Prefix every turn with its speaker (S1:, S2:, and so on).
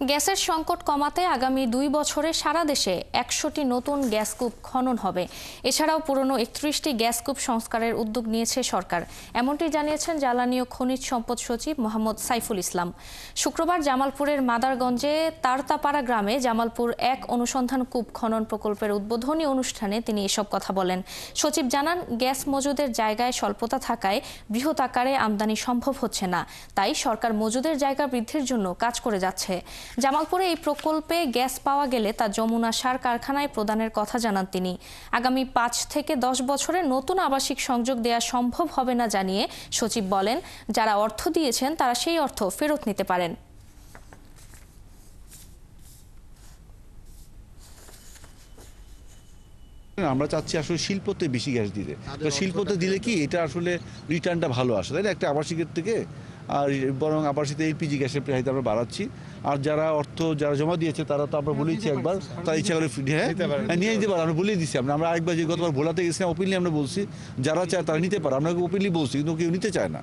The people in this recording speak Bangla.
S1: গ্যাসের সংকট কমাতে আগামী 2 বছরে সারা দেশে 100টি নতুন গ্যাসকূপ খনন হবে। এছাড়াও পুরনো 31টি গ্যাসকূপ সংস্কারের উদ্যোগ নিয়েছে সরকার। এমনটি জানিয়েছেন জ্বালানি ও খনিজ সম্পদ সচিব মোহাম্মদ সাইফুল ইসলাম। শুক্রবার জামালপুরের মাদারগঞ্জে তারতাপাড়া গ্রামে জামালপুর 1 অনুসন্ধান কূপ খনন প্রকল্পের উদ্বোধনী অনুষ্ঠানে তিনি এসব কথা বলেন। সচিব জানান, গ্যাস মজুদের জায়গায় স্বল্পতা থাকায় বৃহৎ আকারে আমদানি সম্ভব হচ্ছে না। তাই সরকার মজুদের জায়গা বৃদ্ধির জন্য কাজ করে যাচ্ছে। জামালপুরে এই প্রকল্পে গ্যাস পাওয়া গেলে তা যমুনা সার কারখানায় প্রদানের কথা জানান তিনি। আগামী 5 থেকে 10 বছরে নতুন আবাসিক সংযোগ দেওয়া সম্ভব হবে না জানিয়ে সচিব বলেন, যারা অর্থ দিয়েছেন তারা সেই অর্থ ফেরত নিতে পারেন।
S2: আমরা চাচ্ছি আসলে শিল্পতে বেশি গ্যাস দিতে। তো শিল্পতে দিলে কি এটা আসলে রিটার্নটা ভালো আসে, তাই না? একটা আবাসিকের থেকে আর বরং আবাসিক এলপিজি গ্যাসের চাহিদা আমরা বাড়াচ্ছি। আর যারা জমা দিয়েছে তারা তো আমরা বলেছি একবার, তারা ইচ্ছা করে নিয়ে নিতে পারে। আমরা বলে দিচ্ছি, আমরা আরেকবার যে গতবার ভোলাতে গেছিলাম ওপেনলি আমরা বলছি যারা চায় তারা নিতে পারে। আমরা ওপেনলি বলছি, কিন্তু কেউ নিতে চায় না।